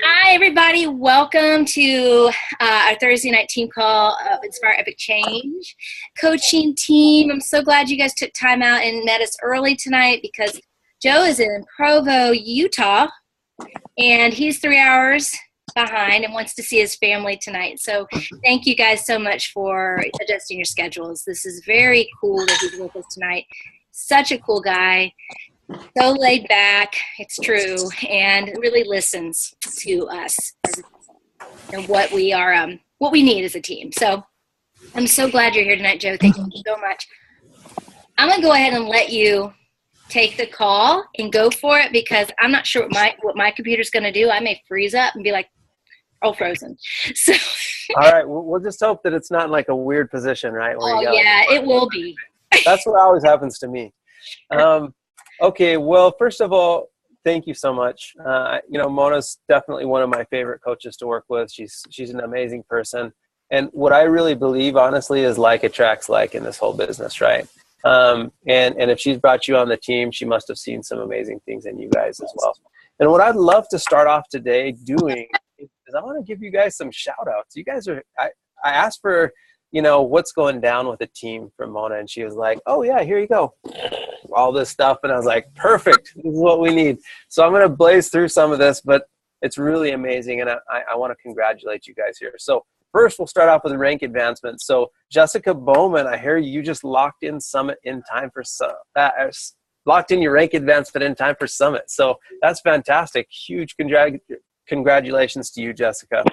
Hi, everybody. Welcome to our Thursday night team call of Inspire Epic Change coaching team. I'm so glad you guys took time out and met us early tonight because Joe is in Provo, Utah, and he's 3 hours behind and wants to see his family tonight. So thank you guys so much for adjusting your schedules. This is very cool that he's with us tonight. Such a cool guy. So laid back, it's true, and really listens to us and what we need as a team. So I'm so glad you're here tonight, Joe. Thank you so much. I'm gonna go ahead and let you take the call and go for it because I'm not sure what my computer's gonna do. I may freeze up and be like, oh, frozen. So. All right, we'll just hope that it's not in like a weird position, right? Where you yeah, it will be. That's what always happens to me. Okay, well, first of all, thank you so much. Mona's definitely one of my favorite coaches to work with. She's an amazing person. And what I really believe, honestly, is like attracts like in this whole business, right? And if she's brought you on the team, she must have seen some amazing things in you guys as well. And what I'd love to start off today doing is I want to give you guys some shout outs. You guys I asked for, what's going down with the team from Mona, and she was like, oh yeah, here you go. All this stuff. And I was like, perfect. This is what we need. So I'm going to blaze through some of this, but it's really amazing. And I want to congratulate you guys here. So first we'll start off with rank advancement. So Jessica Bowman, I hear you just locked in Summit in time for locked in your rank advancement in time for Summit. So that's fantastic. Huge congratulations to you, Jessica.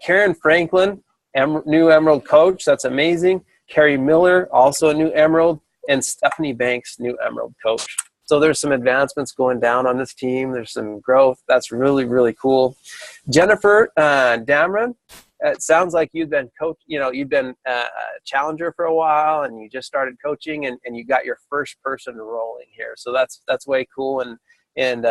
Karen Franklin, new Emerald coach. That's amazing. Carrie Miller, also a new Emerald. And Stephanie Banks, new Emerald coach. So there's some advancements going down on this team. There's some growth. That's really, really cool. Jennifer Dameron, it sounds like you've been you've been a challenger for a while, and you just started coaching, and you got your first person rolling here. So that's way cool, and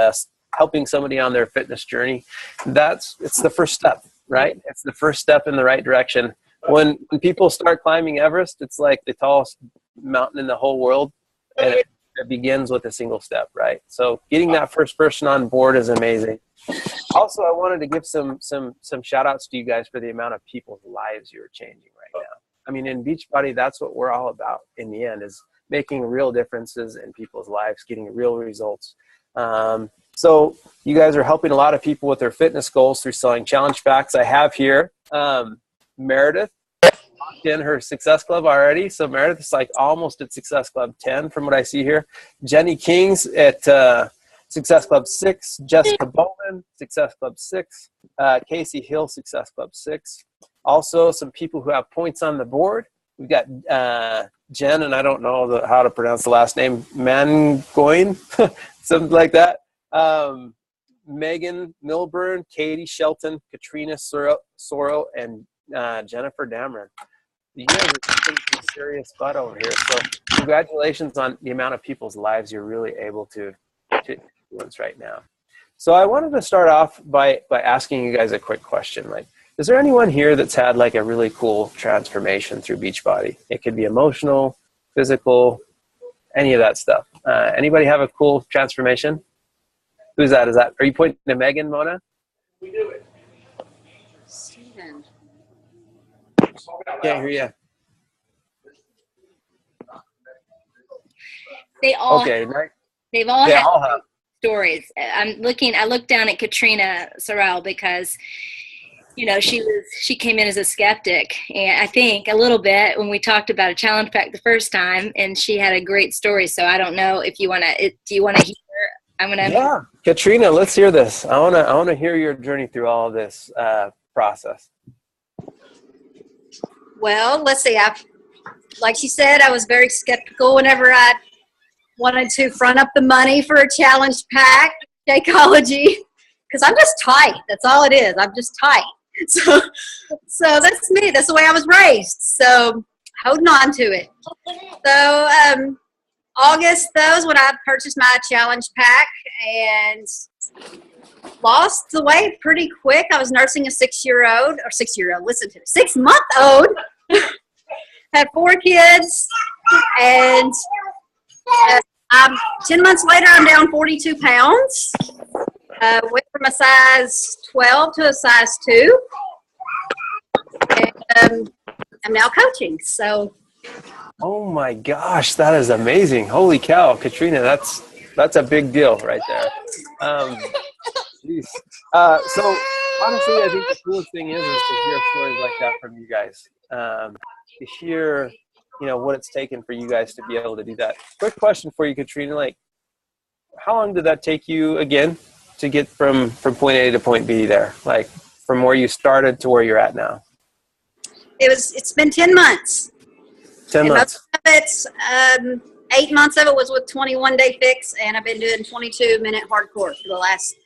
helping somebody on their fitness journey. It's the first step, right? It's the first step in the right direction. When people start climbing Everest, it's like the tallest mountain in the whole world, and it begins with a single step, right? So getting that first person on board is amazing. Also, I wanted to give some shout outs to you guys for the amount of people's lives you're changing right now. I mean, in Beachbody, that's what we're all about in the end, is making real differences in people's lives, getting real results. So you guys are helping a lot of people with their fitness goals through selling challenge packs. I have here Meredith locked in her Success Club already. So Meredith is like almost at Success Club 10 from what I see here. Jenny King's at Success Club 6. Jessica Bowman, Success Club 6. Casey Hill, Success Club 6. Also, some people who have points on the board. We've got Jen, and I don't know how to pronounce the last name, Mangoin, something like that. Megan Milburn, Katie Shelton, Katrina Soro, and Jennifer Dameron. You guys are kicking some serious butt over here. So congratulations on the amount of people's lives you're really able to influence right now. So I wanted to start off by asking you guys a quick question. Like, is there anyone here that's had like a really cool transformation through Beachbody? It could be emotional, physical, any of that stuff. Anybody have a cool transformation? Who's that? Are you pointing to Megan, Mona? We do it. Steven. Can't hear you. They've all had stories. I looked down at Katrina Sorrell because, she came in as a skeptic, and I think a little bit when we talked about a challenge pack the first time, and she had a great story. So I don't know if you want to. Do you want to hear? Yeah, Katrina, let's hear this. I want to hear your journey through all of this process. Well, let's see. Like she said, I was very skeptical whenever I wanted to front up the money for a challenge pack, Shakeology, because I'm just tight. That's all it is. I'm just tight. So that's me. That's the way I was raised. So holding on to it. So August, though, is when I purchased my challenge pack and lost the weight pretty quick. I was nursing a 6-month-old. Listen to it, 6-month-old. Had 4 kids, and 10 months later, I'm down 42 pounds. Went from a size 12 to a size 2. And I'm now coaching. So. Oh my gosh, that is amazing! Holy cow, Katrina, that's a big deal right there. Geez. So honestly, I think the coolest thing is to hear stories like that from you guys. To hear, what it's taken for you guys to be able to do that. Quick question for you, Katrina. Like, how long did that take you again to get from point A to point B there? Like, from where you started to where you're at now? It's been 10 months. 10 months. Most of it's 8 months of it was with 21-day fix, and I've been doing 22-minute hardcore for the last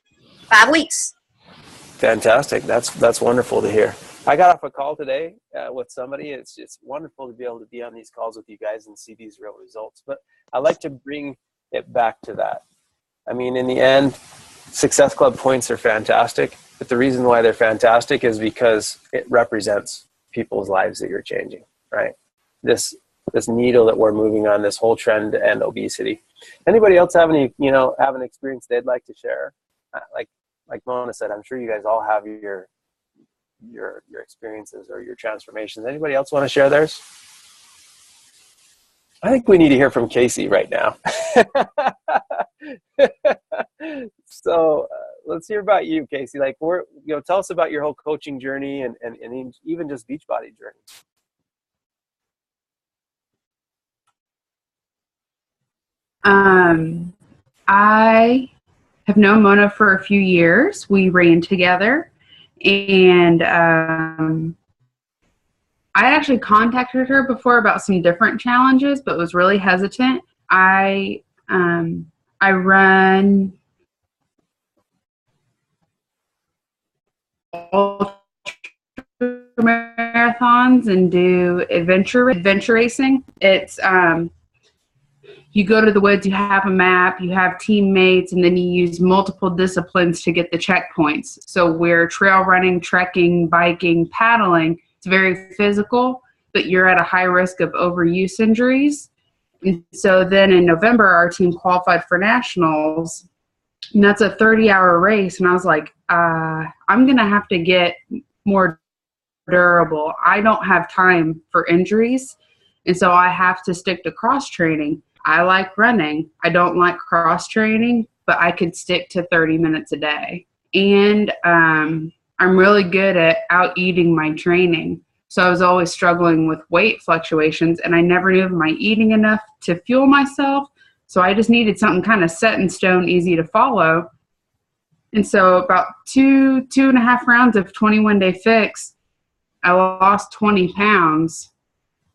5 weeks. Fantastic. That's wonderful to hear. I got off a call today with somebody. It's wonderful to be able to be on these calls with you guys and see these real results. But I like to bring it back to that. I mean, in the end, Success Club points are fantastic, but the reason why they're fantastic is because it represents people's lives that you're changing, right? This needle that we're moving on, this whole trend to end obesity. Anybody else have an experience they'd like to share? Like Mona said, I'm sure you guys all have your experiences or your transformations. Anybody else want to share theirs? I think we need to hear from Casey right now. So let's hear about you, Casey. Like, tell us about your whole coaching journey and even just Beachbody journey. I have known Mona for a few years. We ran together, and I actually contacted her before about some different challenges, but was really hesitant. I run marathons and do adventure racing. It's you go to the woods, you have a map, you have teammates, and then you use multiple disciplines to get the checkpoints. So we're trail running, trekking, biking, paddling. It's very physical, but you're at a high risk of overuse injuries. And so then in November, our team qualified for nationals, and that's a 30-hour race. And I was like, I'm going to have to get more durable. I don't have time for injuries, and so I have to stick to cross training. I like running. I don't like cross training, but I could stick to 30 minutes a day. And I'm really good at out eating my training. So I was always struggling with weight fluctuations, and I never knew am I eating enough to fuel myself. So I just needed something kind of set in stone, easy to follow. And so about two and a half rounds of 21-day fix, I lost 20 pounds,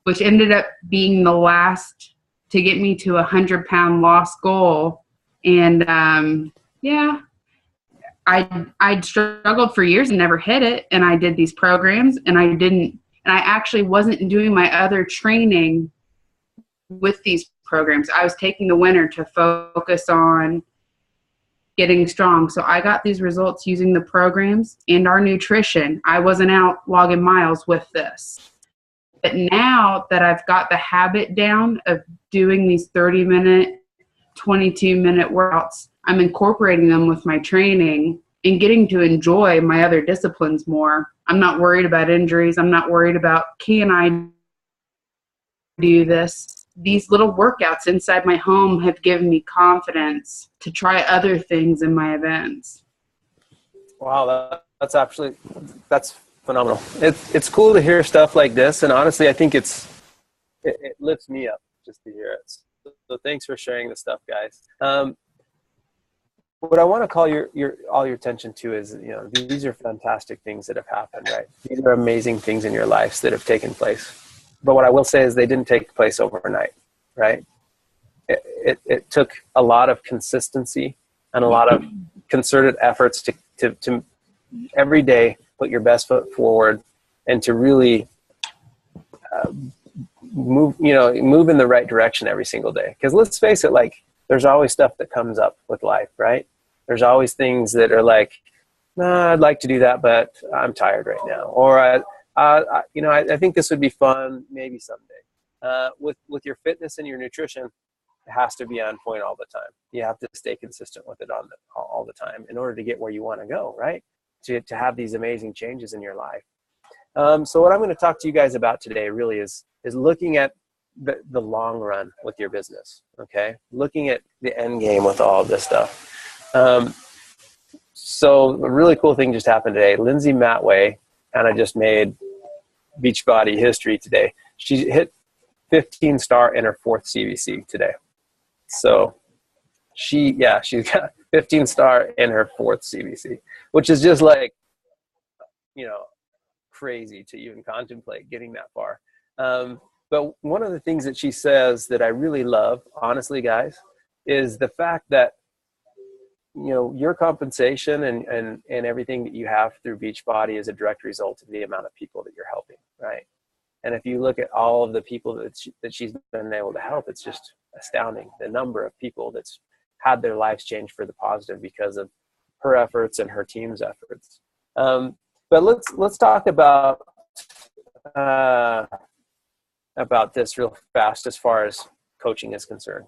which ended up being the last to get me to a 100-pound loss goal. And I'd struggled for years and never hit it. And I did these programs, and I actually wasn't doing my other training with these programs. I was taking the winter to focus on getting strong. So I got these results using the programs and our nutrition. I wasn't out logging miles with this. But now that I've got the habit down of doing these 30-minute, 22-minute workouts, I'm incorporating them with my training and getting to enjoy my other disciplines more. I'm not worried about injuries. I'm not worried about, can I do this? These little workouts inside my home have given me confidence to try other things in my events. Wow, that's phenomenal. It's cool to hear stuff like this, and honestly, I think it lifts me up just to hear it. So thanks for sharing this stuff, guys. What I want to call all your attention to is, these are fantastic things that have happened, right? These are amazing things in your lives that have taken place. But what I will say is they didn't take place overnight, right? It took a lot of consistency and a lot of concerted efforts to every day put your best foot forward and to really move in the right direction every single day. Because let's face it, like, there's always stuff that comes up with life, right? There's always things that are like, I'd like to do that, but I'm tired right now. Or, I think this would be fun maybe someday. With your fitness and your nutrition, has to be on point all the time. You have to stay consistent with it all the time in order to get where you want to go, right? To have these amazing changes in your life. So what I'm going to talk to you guys about today really is looking at the long run with your business, okay? Looking at the end game with all of this stuff. So a really cool thing just happened today. Lindsay Matway kind of just made Beachbody history today. She hit 15 star in her 4th CBC today. So she's got 15 star in her 4th CBC, which is just like, crazy to even contemplate getting that far. But one of the things that she says that I really love, honestly, guys, is the fact that, your compensation and everything that you have through Beachbody is a direct result of the amount of people that you're helping, right? And if you look at all of the people that she's been able to help, it's just astounding, the number of people that's had their lives changed for the positive because of her efforts and her team's efforts. But let's talk about this real fast as far as coaching is concerned.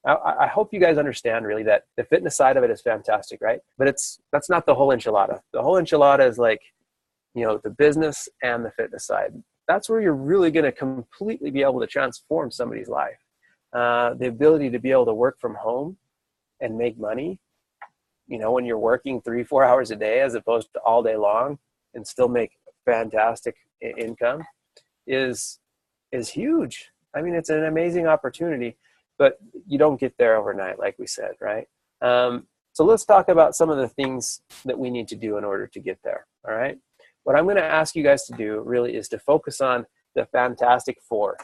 I hope you guys understand really that the fitness side of it is fantastic, right? But that's not the whole enchilada. The whole enchilada is like, the business and the fitness side. That's where you're really going to completely be able to transform somebody's life. The ability to be able to work from home and make money, when you're working 3-4 hours a day as opposed to all day long and still make fantastic income is huge. I mean, it's an amazing opportunity, but you don't get there overnight, like we said, right? So let's talk about some of the things that we need to do in order to get there, all right? What I'm going to ask you guys to do really is to focus on the Fantastic Four.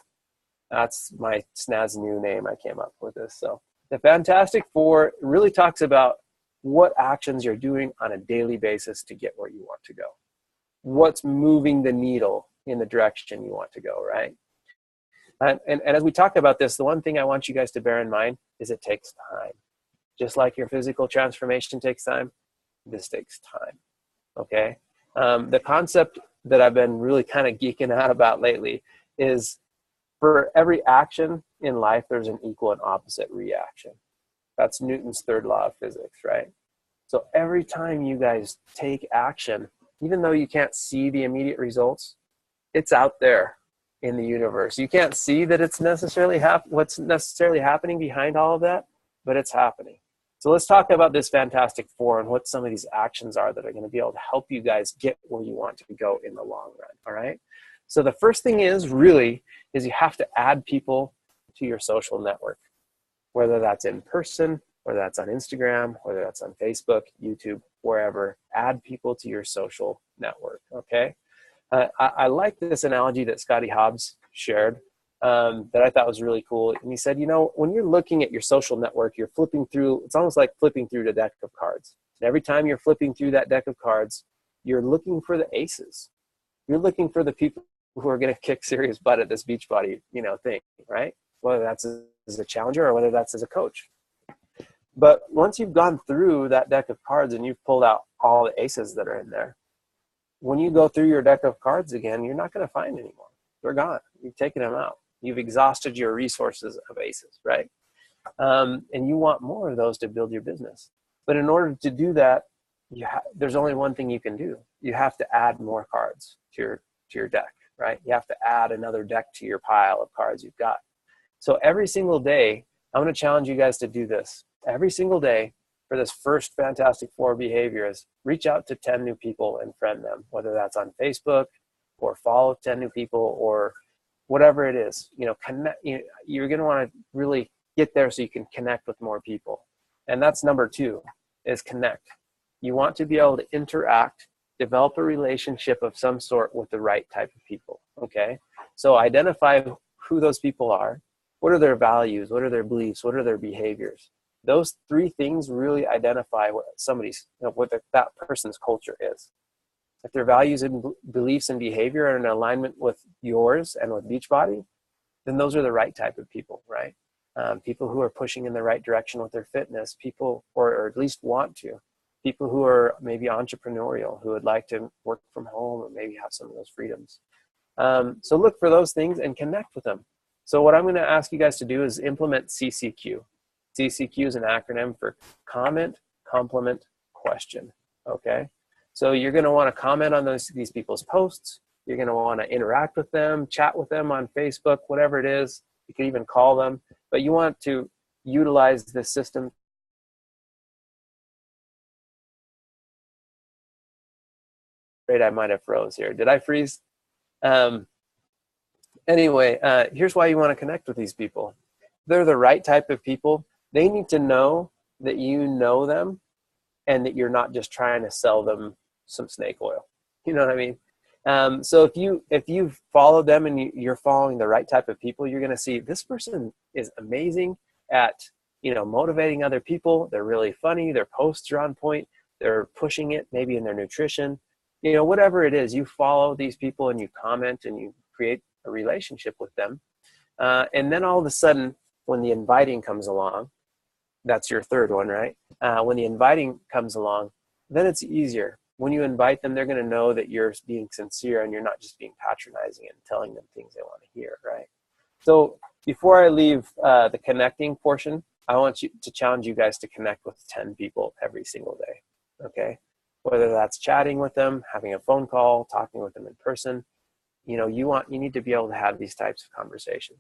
That's my snazzy new name I came up with this. So the Fantastic Four really talks about what actions you're doing on a daily basis to get where you want to go. What's moving the needle in the direction you want to go, right? And as we talk about this, the one thing I want you guys to bear in mind is it takes time. Just like your physical transformation takes time, this takes time, okay? The concept that I've been really kind of geeking out about lately is for every action in life, there's an equal and opposite reaction. That's Newton's 3rd law of physics, right? So every time you guys take action, even though you can't see the immediate results, it's out there in the universe. You can't see that it's necessarily what's necessarily happening behind all of that, but it's happening. So let's talk about this Fantastic Four and what some of these actions are that are going to be able to help you guys get where you want to go in the long run, all right? So the first thing is you have to add people to your social network, whether that's in person, whether that's on Instagram, whether that's on Facebook, YouTube, wherever. Add people to your social network, okay? I like this analogy that Scotty Hobbs shared that I thought was really cool. And he said, when you're looking at your social network, you're flipping through, it's almost like flipping through the deck of cards. And every time you're flipping through that deck of cards, you're looking for the aces. You're looking for the people who are going to kick serious butt at this Beachbody, thing, right? Whether that's as a challenger or whether that's as a coach. But once you've gone through that deck of cards and you've pulled out all the aces that are in there, when you go through your deck of cards again, you're not going to find any more. They're gone. You've taken them out. You've exhausted your resources of aces, right? And you want more of those to build your business. But in order to do that, there's only one thing you can do. You have to add more cards to your deck, right? You have to add another deck to your pile of cards you've got. So every single day, I'm going to challenge you guys to do this. Every single day for this first Fantastic Four behavior is reach out to 10 new people and friend them, whether that's on Facebook or follow 10 new people or whatever it is. Connect. You're going to want to really get there so you can connect with more people. And that's number 2 is connect. You want to be able to interact, develop a relationship of some sort with the right type of people, okay? So identify who those people are. What are their values? What are their beliefs? What are their behaviors? Those 3 things really identify what that person's culture is. If their values and beliefs and behavior are in alignment with yours and with Beachbody, then those are the right type of people, right? People who are pushing in the right direction with their fitness, people, or at least want to. People who are maybe entrepreneurial, who would like to work from home or maybe have some of those freedoms. So look for those things and connect with them. So what I'm going to ask you guys to do is implement CCQ. CCQ is an acronym for comment, compliment, question. Okay? So you're going to want to comment on these people's posts. You're going to want to interact with them, chat with them on Facebook, whatever it is. You can even call them. But you want to utilize this system. Afraid I might have froze here. Did I freeze? Anyway, here's why you want to connect with these people. They're the right type of people. They need to know that you know them and that you're not just trying to sell them some snake oil. You know what I mean? So if you follow them and you're following the right type of people, you're going to see this person is amazing at, motivating other people. They're really funny. Their posts are on point. They're pushing it maybe in their nutrition. Whatever it is, you follow these people and you comment and you create a relationship with them. And then all of a sudden, when the inviting comes along, that's your third one, right? When the inviting comes along, then it's easier. When you invite them, they're going to know that you're being sincere and you're not just being patronizing and telling them things they want to hear, right? So before I leave the connecting portion, I want you to challenge you guys to connect with 10 people every single day, okay? Whether that's chatting with them, having a phone call, talking with them in person, you need to be able to have these types of conversations.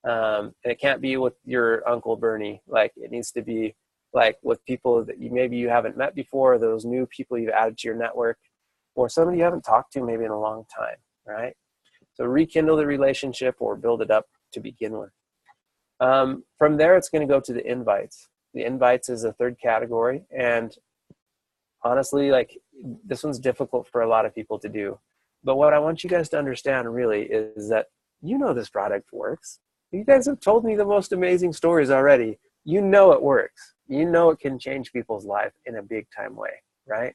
And it can't be with your Uncle Bernie. Like, it needs to be like with people that maybe you haven't met before, those new people you've added to your network, or somebody you haven't talked to maybe in a long time, right? So rekindle the relationship or build it up to begin with. From there, it's going to go to the invites. The invites is a third category. And honestly, like, this one's difficult for a lot of people to do. But what I want you guys to understand really is that this product works. You guys have told me the most amazing stories already. It works. It can change people's life in a big time way, right?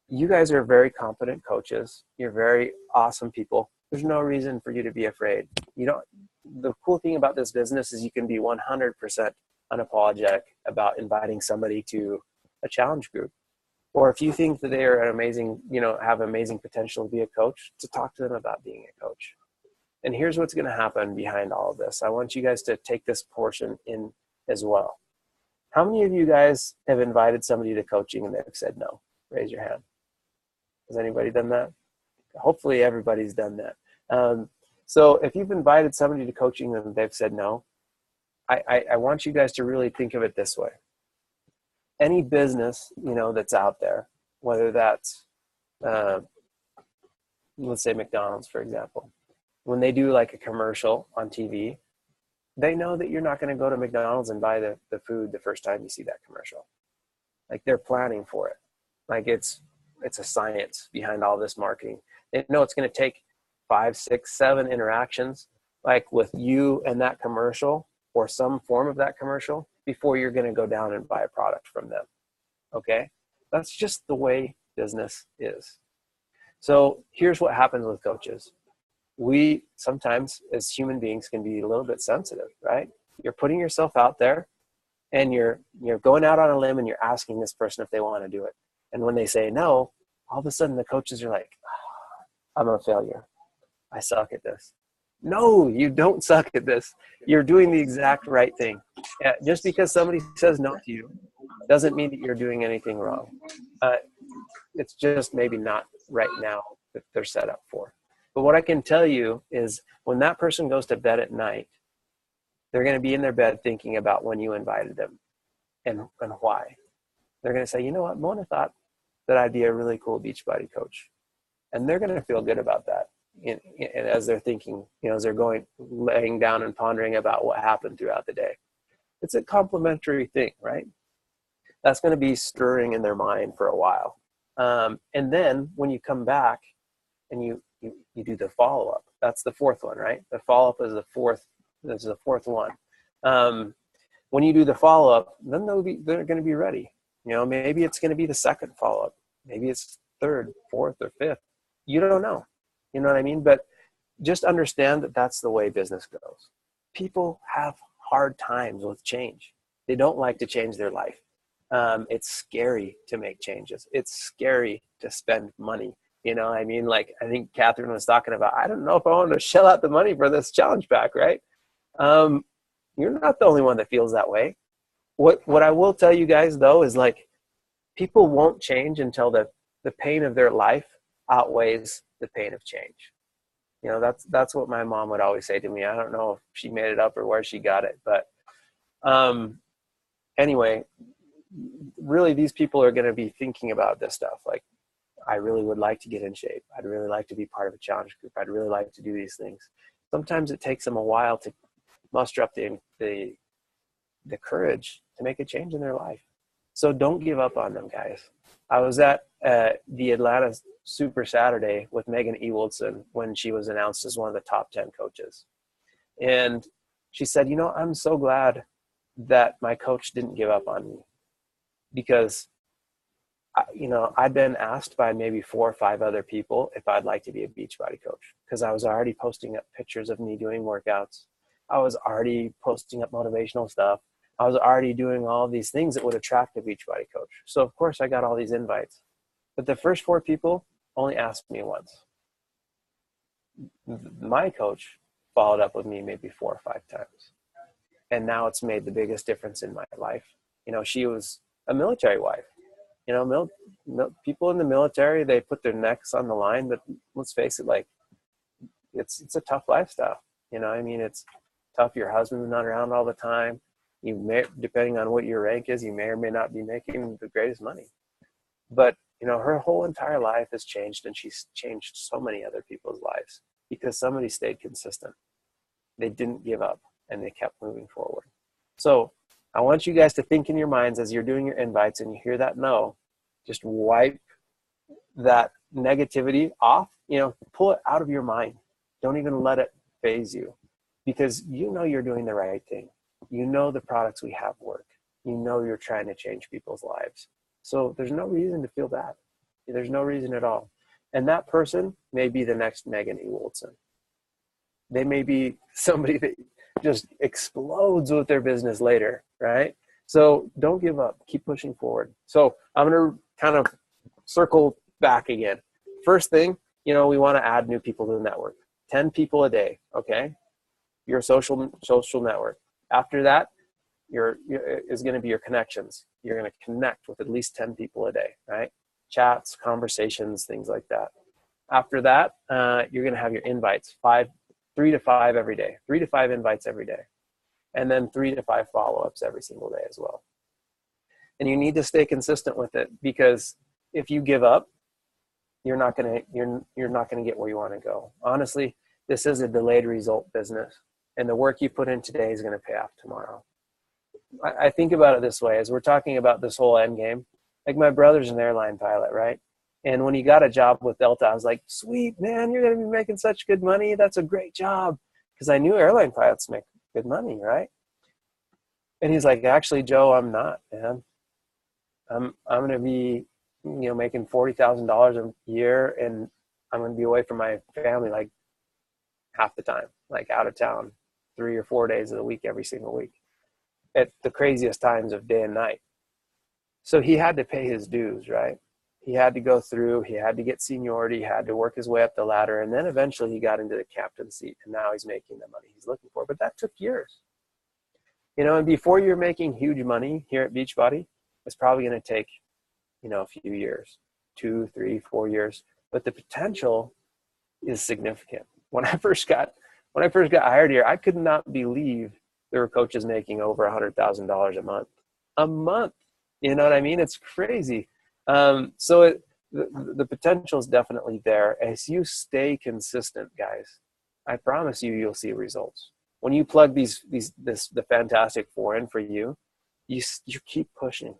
You guys are very competent coaches. You're very awesome people. There's no reason for you to be afraid. The cool thing about this business is you can be 100% unapologetic about inviting somebody to a challenge group. Or if you think that they are an amazing, have amazing potential to be a coach, to talk to them about being a coach. And here's what's going to happen behind all of this. I want you guys to take this portion in as well. How many of you guys have invited somebody to coaching and they've said no? Raise your hand. Has anybody done that? Hopefully everybody's done that. So if you've invited somebody to coaching and they've said no, I want you guys to really think of it this way. Any business, that's out there, whether that's, let's say McDonald's, for example, when they do like a commercial on TV, they know that you're not going to go to McDonald's and buy the food the first time you see that commercial. Like, they're planning for it. Like, it's a science behind all this marketing. They know it's going to take 5, 6, 7 interactions, like with you and that commercial or some form of that commercial, before you're going to go down and buy a product from them. Okay? That's just the way business is. So here's what happens with coaches. We sometimes, as human beings, can be a little bit sensitive, right? You're putting yourself out there and you're going out on a limb and you're asking this person if they want to do it. And when they say no, all of a sudden the coaches are like, I'm a failure. I suck at this. No, you don't suck at this. You're doing the exact right thing. Just because somebody says no to you doesn't mean that you're doing anything wrong. It's just maybe not right now that they're set up for. But what I can tell you is when that person goes to bed at night, they're going to be in their bed thinking about when you invited them and why. They're going to say, you know what, Mona thought that I'd be a really cool Beachbody coach. And they're going to feel good about that. And as they're thinking, as they're laying down and pondering about what happened throughout the day. It's a complimentary thing, right? That's going to be stirring in their mind for a while. And then when you come back and you do the follow-up, that's the fourth one, right? The follow-up is the fourth one. When you do the follow-up, then they're going to be ready. Maybe it's going to be the second follow-up. Maybe it's third, fourth, or fifth. You don't know. You know what I mean? But just understand that that's the way business goes. People have hard times with change. They don't like to change their life. It's scary to make changes. It's scary to spend money. I think Catherine was talking about, I don't know if I want to shell out the money for this challenge pack, right? You're not the only one that feels that way. What I will tell you guys though is like, people won't change until the pain of their life outweighs the pain of change. You know, that's what my mom would always say to me. I don't know if she made it up or where she got it, but anyway, really these people are going to be thinking about this stuff. Like, I really would like to get in shape. I'd really like to be part of a challenge group. I'd really like to do these things. Sometimes it takes them a while to muster up the courage to make a change in their life. So don't give up on them, guys. I was at the Atlanta Super Saturday with Megan Ewaldson when she was announced as one of the top 10 coaches. And she said, you know, I'm so glad that my coach didn't give up on me, because, you know, I'd been asked by maybe 4 or 5 other people if I'd like to be a Beachbody coach, because I was already posting up pictures of me doing workouts. I was already posting up motivational stuff. I was already doing all these things that would attract a Beachbody coach. So of course I got all these invites, but the first 4 people only asked me once. My coach followed up with me maybe 4 or 5 times. And now it's made the biggest difference in my life. You know, she was a military wife. You know, people in the military, they put their necks on the line, but let's face it, like, it's a tough lifestyle. You know, I mean, it's tough. Your husband's not around all the time. You may, depending on what your rank is, you may or may not be making the greatest money. But, you know, her whole entire life has changed, and she's changed so many other people's lives because somebody stayed consistent. They didn't give up, and they kept moving forward. So I want you guys to think in your minds as you're doing your invites and you hear that no, just wipe that negativity off, you know, pull it out of your mind. Don't even let it faze you, because you know you're doing the right thing. You know the products we have work. You know you're trying to change people's lives. So there's no reason to feel bad. There's no reason at all. And that person may be the next Megan Ewaldson. They may be somebody that just explodes with their business later, right? So don't give up. Keep pushing forward. So I'm going to kind of circle back again. First thing, you know, we want to add new people to the network. 10 people a day, okay? Your social network. After that, is going to be your connections. You're going to connect with at least 10 people a day, right? Chats, conversations, things like that. After that, you're going to have your invites, 3 to 5 every day, 3 to 5 invites every day, and then 3 to 5 follow-ups every single day as well. And you need to stay consistent with it, because if you give up, you're not going to get where you want to go. Honestly, this is a delayed result business, and the work you put in today is going to pay off tomorrow. I think about it this way, as we're talking about this whole end game. Like, my brother's an airline pilot, right? And when he got a job with Delta, I was like, sweet, man, you're going to be making such good money. That's a great job. Because I knew airline pilots make good money, right? And he's like, actually, Joe, I'm not, man. I'm going to be, you know, making $40,000 a year, and I'm going to be away from my family like half the time, like out of town 3 or 4 days of the week, every single week, at the craziest times of day and night. So he had to pay his dues, right? He had to go through, he had to get seniority, he had to work his way up the ladder, and then eventually he got into the captain's seat, and now he's making the money he's looking for. But that took years. You know, and before you're making huge money here at Beachbody, it's probably going to take, you know, a few years, 2, 3, 4 years. But the potential is significant. When I first got hired here, I could not believe there were coaches making over $100,000 a month. A month. You know what I mean? It's crazy. So the potential is definitely there. As you stay consistent, guys, I promise you'll see results. When you plug the Fantastic Four in for you, you keep pushing.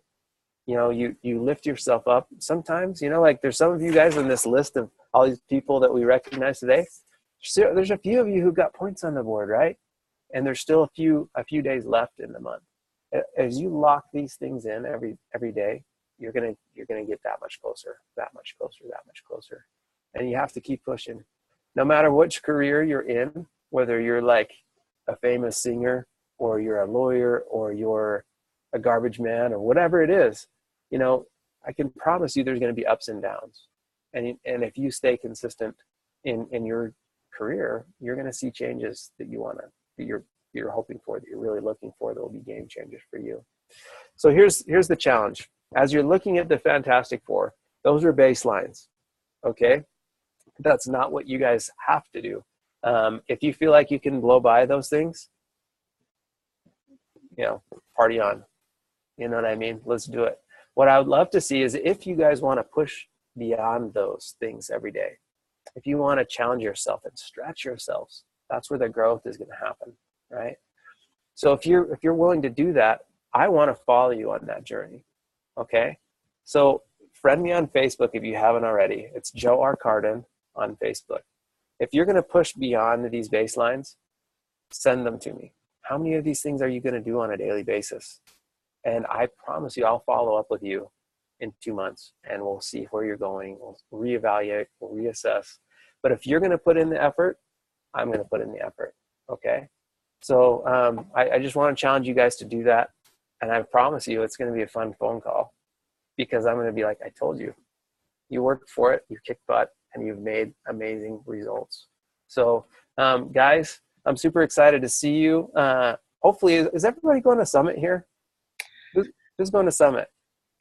You know, you lift yourself up. Sometimes, you know, like there's some of you guys on this list of all these people that we recognize today. There's a few of you who got points on the board, right? And there's still a few days left in the month. As you lock these things in every day, you're gonna get that much closer, that much closer, that much closer. And you have to keep pushing. No matter which career you're in, whether you're like a famous singer, or you're a lawyer, or you're a garbage man, or whatever it is, you know, I can promise you there's going to be ups and downs. And if you stay consistent in your career, you're going to see changes that you're you're hoping for, that you're really looking for, that will be game changers for you. So here's the challenge. As you're looking at the Fantastic Four, those are baselines, okay? That's not what you guys have to do. If you feel like you can blow by those things, party on. You know what I mean? Let's do it. What I would love to see is if you guys want to push beyond those things every day, if you want to challenge yourself and stretch yourselves, that's where the growth is going to happen, right? So if you're willing to do that, I want to follow you on that journey, okay? So friend me on Facebook if you haven't already. It's Joe Cardon on Facebook. If you're going to push beyond these baselines, send them to me. How many of these things are you going to do on a daily basis? And I promise you, I'll follow up with you in 2 months, and we'll see where you're going. We'll reevaluate, we'll reassess. But if you're going to put in the effort, I'm going to put in the effort, okay? So I just want to challenge you guys to do that. And I promise you, it's going to be a fun phone call, because I'm going to be like, I told you, you worked for it, you kicked butt, and you've made amazing results. So guys, I'm super excited to see you. Hopefully, is everybody going to Summit here? Who's going to Summit?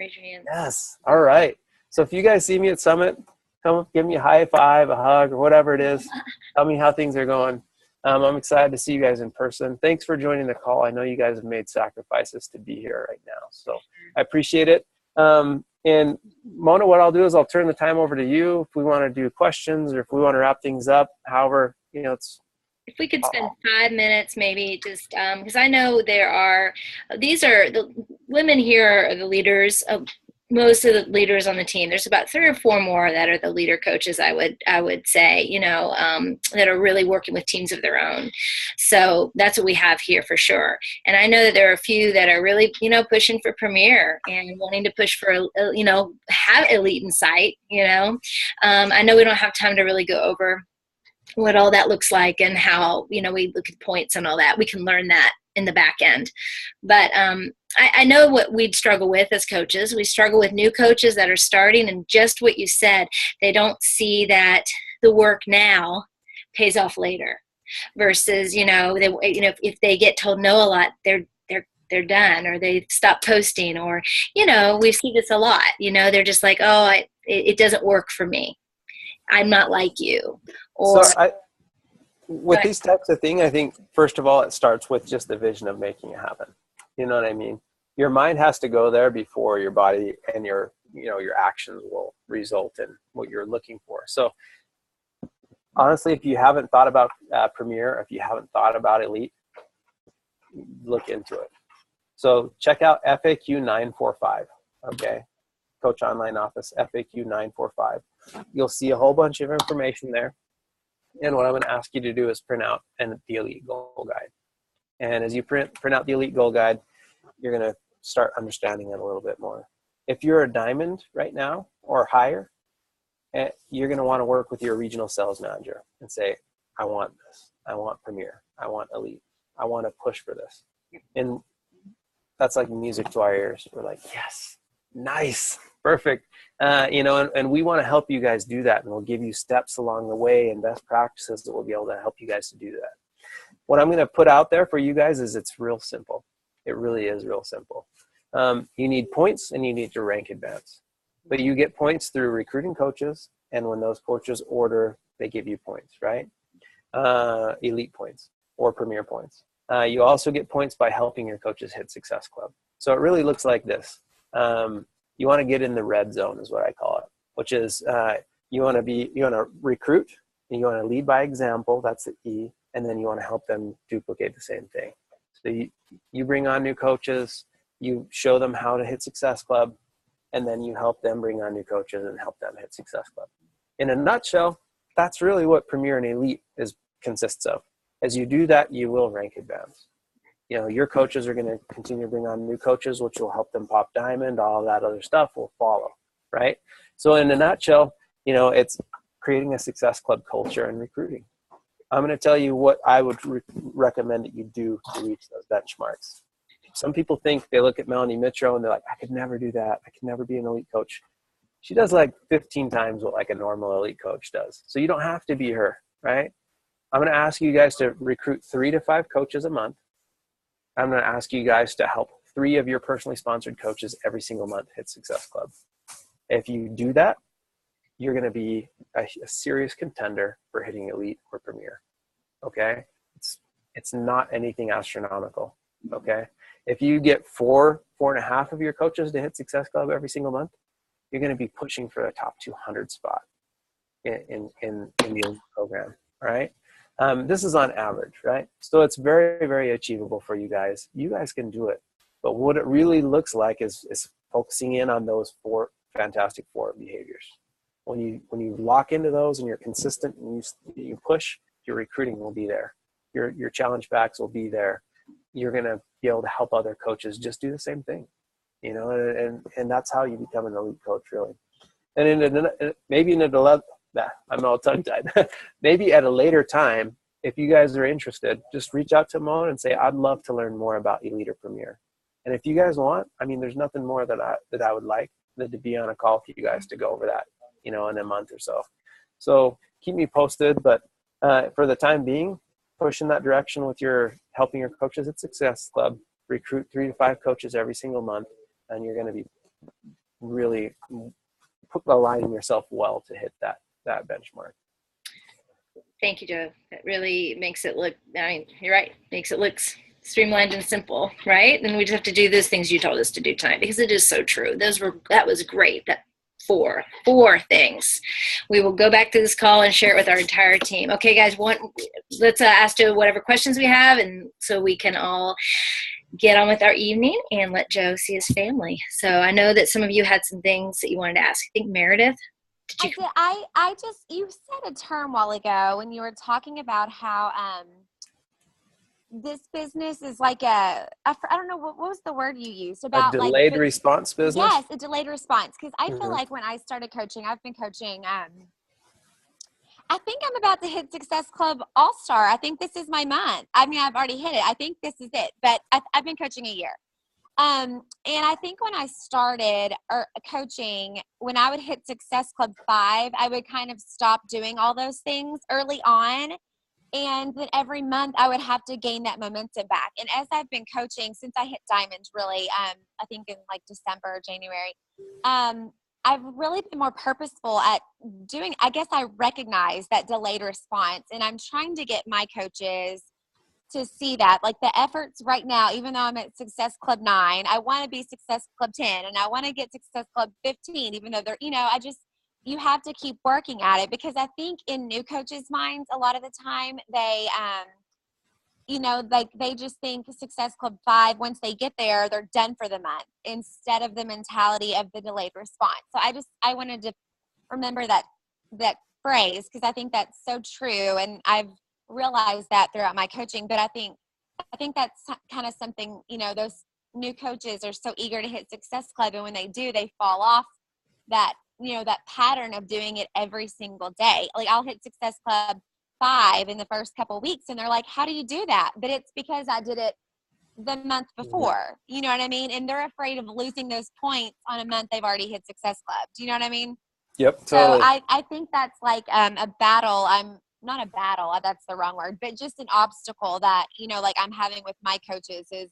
Raise your hands. Yes. All right. So if you guys see me at Summit, come up, give me a high five, a hug, or whatever it is. Tell me how things are going. I'm excited to see you guys in person. Thanks for joining the call. I know you guys have made sacrifices to be here right now, so I appreciate it. And Mona, what I'll do is I'll turn the time over to you if we want to do questions, or if we want to wrap things up. However, it's. If we could spend 5 minutes, maybe, just because I know these are the women here are the leaders of most of the leaders on the team. There's about 3 or 4 more that are the leader coaches, I would say, that are really working with teams of their own. So that's what we have here for sure. And I know that there are a few that are really, pushing for Premier and wanting to push for, have elite in sight, I know we don't have time to really go over what all that looks like and how, we look at points and all that. We can learn that in the back end. But I know what we'd struggle with as coaches. We struggle with new coaches that are starting, and just what you said, they don't see that the work now pays off later versus, if they get told no a lot, they're done, or they stop posting, or, we see this a lot, they're just like, oh, it doesn't work for me. I'm not like you. Or with these types of things, I think, first of all, it starts with just the vision of making it happen. You know what I mean? Your mind has to go there before your body and your actions will result in what you're looking for. So honestly, if you haven't thought about Premier, if you haven't thought about Elite, look into it. So check out FAQ 945, okay? Coach Online Office, FAQ 945. You'll see a whole bunch of information there. And what I'm going to ask you to do is print out the Elite Goal Guide. And as you print out the Elite Goal Guide, you're going to start understanding it a little bit more. If you're a diamond right now or higher, you're going to want to work with your regional sales manager and say, I want this. I want Premier. I want Elite. I want to push for this. And that's like music to our ears. We're like, yes, nice, perfect. And we want to help you guys do that. And we'll give you steps along the way and best practices that will be able to help you guys to do that. What I'm going to put out there for you guys is it's real simple. It really is real simple. You need points and you need to rank advance. But you get points through recruiting coaches. And when those coaches order, they give you points, right? Elite points or Premier points. You also get points by helping your coaches hit Success Club. So it really looks like this. You want to get in the red zone is what I call it, which is you want to recruit and you want to lead by example. That's the E. And then you want to help them duplicate the same thing. So you bring on new coaches, you show them how to hit Success Club, and then you help them bring on new coaches and help them hit Success Club. In a nutshell, that's really what Premier and Elite consists of. As you do that, you will rank advance. Your coaches are going to continue to bring on new coaches, which will help them pop diamond. All of that other stuff will follow, right? So in a nutshell, it's creating a Success Club culture and recruiting. I'm going to tell you what I would recommend that you do to reach those benchmarks. Some people think, they look at Melanie Mitro and they're like, I could never do that. I could never be an elite coach. She does like 15 times what like a normal elite coach does. So you don't have to be her, right? I'm going to ask you guys to recruit 3 to 5 coaches a month. I'm going to ask you guys to help 3 of your personally sponsored coaches every single month hit Success Club. If you do that, you're going to be a serious contender for hitting elite or premier. Okay. It's not anything astronomical. Okay. If you get 4.5 of your coaches to hit Success Club every single month, you're going to be pushing for a top 200 spot in your program. All right. This is on average, right? So it's very, very achievable for you guys. You guys can do it. But what it really looks like is focusing in on those 4 fantastic 4 behaviors. When you lock into those and you're consistent and you push, your recruiting will be there. Your challenge packs will be there. You're going to be able to help other coaches just do the same thing, and that's how you become an elite coach, really. And I'm all tongue-tied. Maybe at a later time, if you guys are interested, just reach out to Mona and say, I'd love to learn more about Elite or Premier. And if you guys want, there's nothing more that I would like than to be on a call with you guys to go over that, in a month or so. So keep me posted, but for the time being, push in that direction with helping your coaches at Success Club. Recruit 3 to 5 coaches every single month, and you're going to be really aligning yourself well to hit that benchmark. Thank you, Joe. That really makes it look, you're right, makes it look streamlined and simple, right? And we just have to do those things you told us to do tonight, because it is so true. That was great. That four things. We will go back to this call and share it with our entire team. Okay, guys, let's ask Joe whatever questions we have, and so we can all get on with our evening and let Joe see his family. So I know that some of you had some things that you wanted to ask. I think Meredith. You said a term a while ago when you were talking about how this business is like I don't know, what was the word you used about, a delayed response business? Yes, a delayed response. Because I feel like when I started coaching, I've been coaching. I think I'm about to hit Success Club All-Star. I think this is my month. I've already hit it. I think this is it. But I've been coaching a year. And I think when I started coaching, when I would hit Success Club 5, I would kind of stop doing all those things early on. And then every month I would have to gain that momentum back. And as I've been coaching since I hit Diamond, really, I think in like December or January, I've really been more purposeful at doing, I guess I recognize that delayed response. And I'm trying to get my coaches to see that, like the efforts right now, even though I'm at Success Club 9, I want to be Success Club 10, and I want to get Success Club 15, even though they're, you have to keep working at it, because I think in new coaches' minds, a lot of the time they, they just think Success Club 5, once they get there, they're done for the month, instead of the mentality of the delayed response. So I wanted to remember that phrase, because I think that's so true. And I've realized that throughout my coaching, but I think that's kind of something, those new coaches are so eager to hit Success Club, and when they do, they fall off that, that pattern of doing it every single day. Like I'll hit Success Club 5 in the first couple of weeks, and they're like, how do you do that? But it's because I did it the month before, you know what I mean? And they're afraid of losing those points on a month they've already hit Success Club. Do you know what I mean? Yep, totally. So I think that's like a battle. Not a battle, that's the wrong word, but just an obstacle that, like I'm having with my coaches is,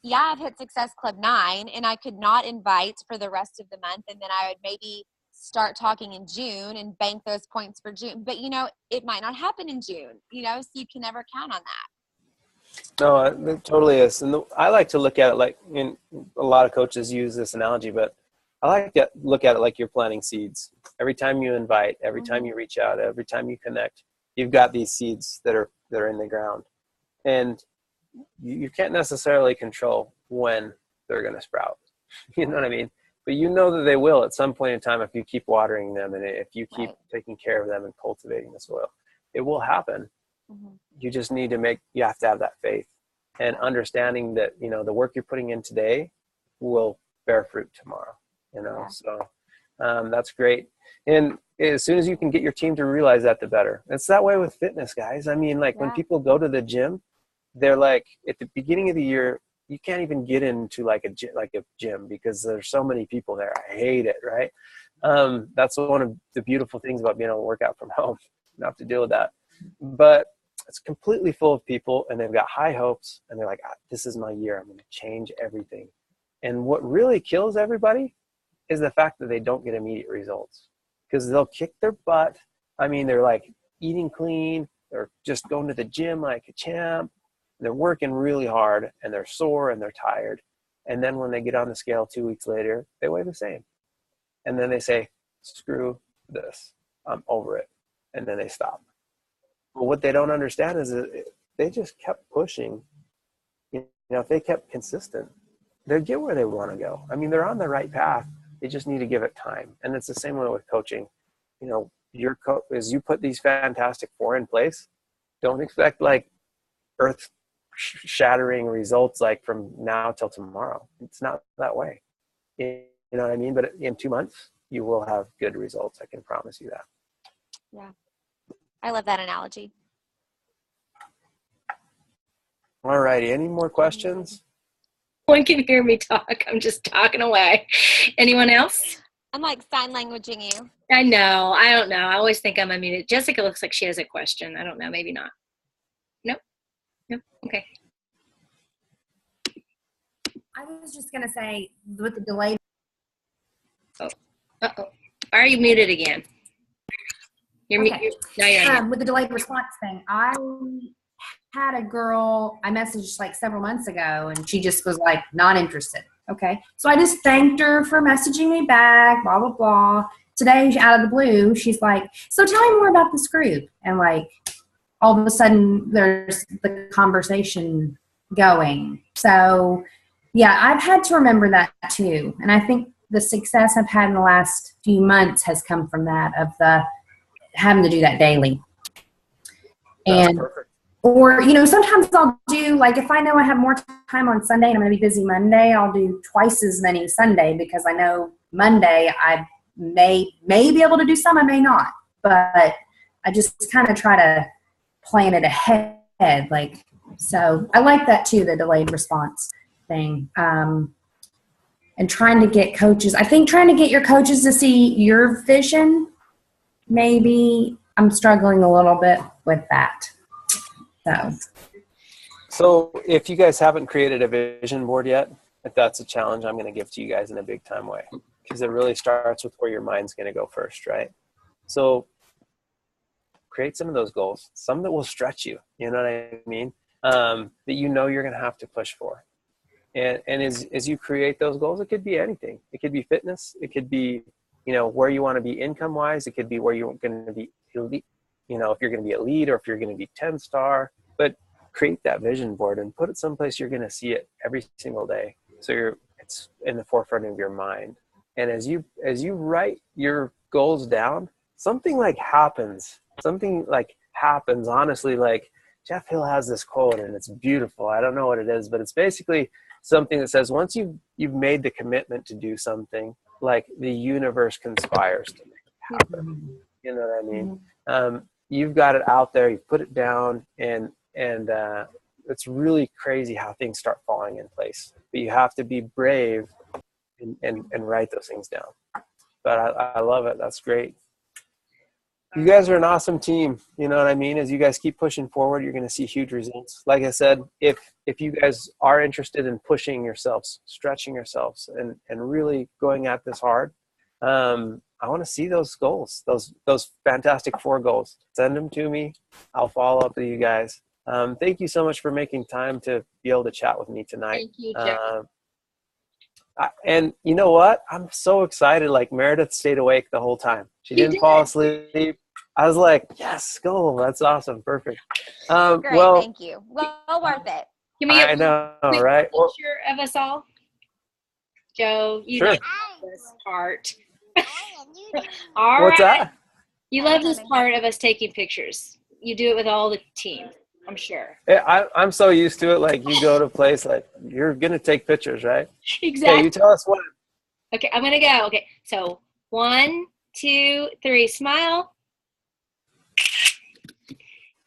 yeah, I've hit Success Club 9, and I could not invite for the rest of the month. And then I would maybe start talking in June and bank those points for June. But, it might not happen in June, so you can never count on that. No, it totally is. And I like to look at it like, a lot of coaches use this analogy, but I like to look at it like you're planting seeds. Every time you invite, every time you reach out, every time you connect, you've got these seeds that are in the ground. And you can't necessarily control when they're going to sprout. You know what I mean? But you know that they will at some point in time if you keep watering them and if you keep taking care of them and cultivating the soil. It will happen. You just need to you have to have that faith and understanding that, the work you're putting in today will bear fruit tomorrow. So that's great. And as soon as you can get your team to realize that, the better. It's that way with fitness, guys. When people go to the gym, they're like, at the beginning of the year, you can't even get into like a gym because there's so many people there. I hate it, right? That's one of the beautiful things about being able to work out from home. You don't have to deal with that. But it's completely full of people, and they've got high hopes, and they're like, this is my year. I'm going to change everything. And what really kills everybody is the fact that they don't get immediate results, because they'll kick their butt. I mean, they're like eating clean. They're just going to the gym like a champ. They're working really hard, and they're sore and they're tired. And then when they get on the scale 2 weeks later, they weigh the same. And then they say, screw this. I'm over it. And then they stop. But what they don't understand is that they just kept pushing. You know, if they kept consistent, they'd get where they want to go. I mean, they're on the right path. They just need to give it time. And it's the same way with coaching. You know, as you put these Fantastic Four in place, don't expect like earth-shattering results like from now till tomorrow. It's not that way. You know what I mean? But in 2 months, you will have good results. I can promise you that. Yeah. I love that analogy. All righty. Any more questions? No one can hear me talk. I'm just talking away. Anyone else? I'm like sign languaging you. I know. I don't know. I always think I'm unmuted. Jessica looks like she has a question. I don't know. Maybe not. Nope. Nope. Okay. I was just going to say, with the delay. Oh. Uh-oh. Are you muted again? You're Okay. now you're on. With the delayed response thing, I had a girl I messaged like several months ago, and she just was like not interested. Okay. So I just thanked her for messaging me back, blah, blah, blah. Today, out of the blue, she's like, so tell me more about this group. And like, all of a sudden, there's the conversation going. So yeah, I've had to remember that too. And I think the success I've had in the last few months has come from that, of the having to do that daily. That's and perfect. Or, you know, sometimes I'll do, like, if I know I have more time on Sunday and I'm going to be busy Monday, I'll do twice as many Sunday, because I know Monday I may be able to do some, I may not. But I just kind of try to plan it ahead. Like, so I like that too, the delayed response thing. And trying to get coaches, I think trying to get your coaches to see your vision, maybe I'm struggling a little bit with that. So if you guys haven't created a vision board yet, if that's a challenge I'm going to give to you guys in a big time way, because it really starts with where your mind's going to go first, right? So create some of those goals, some that will stretch you, you know what I mean? That you know you're going to have to push for. And as you create those goals, it could be anything. It could be fitness. It could be, you know, where you want to be income-wise. It could be where you're going to be elite, you know, if you're going to be elite or if you're going to be 10-star. But create that vision board and put it someplace you're going to see it every single day. So it's in the forefront of your mind. And as you write your goals down, something happens, honestly, like Jeff Hill has this quote and it's beautiful. I don't know what it is, but it's basically something that says, once you've made the commitment to do something, like the universe conspires to make it happen. You know what I mean? You've got it out there, you've put it down, and it's really crazy how things start falling in place. But you have to be brave and write those things down. But I love it. That's great. You guys are an awesome team. You know what I mean? As you guys keep pushing forward, you're going to see huge results. Like I said, if you guys are interested in pushing yourselves, stretching yourselves, and really going at this hard, I want to see those goals, those Fantastic Four goals. Send them to me. I'll follow up with you guys. Thank you so much for making time to be able to chat with me tonight. Thank you, Jeff. And you know what? I'm so excited. Like, Meredith stayed awake the whole time. She didn't fall asleep. I was like, yes, go. That's awesome. Perfect. Great. Well, Thank you. Well worth it. Can we get I know, a quick right? Well, picture of us all? Joe, you Sure. love this part. All what's right. that? You love this part of us taking pictures. You do it with all the team, I'm sure. I'm so used to it. Like, you go to a place, like, you're going to take pictures, right? Exactly. Okay, you tell us when. Okay, I'm going to go. Okay, so 1, 2, 3, smile.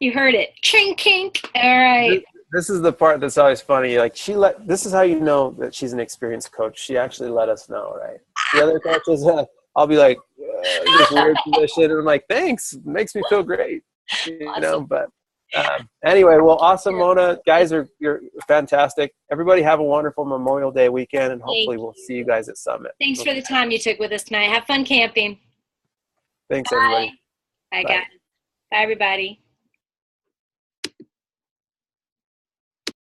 You heard it. Chink, kink. All right. This is the part that's always funny. Like, this is how you know that she's an experienced coach. She actually let us know, right? The other coaches, I'll be like, this weird position. And I'm like, thanks. It makes me feel great. You know, but Anyway, well, awesome, Mona. Guys, you're fantastic. Everybody have a wonderful Memorial Day weekend, and hopefully we'll see you guys at Summit. Thanks for the time you took with us tonight. Have fun camping. Thanks, Bye. everybody. Bye, guys. Bye, everybody.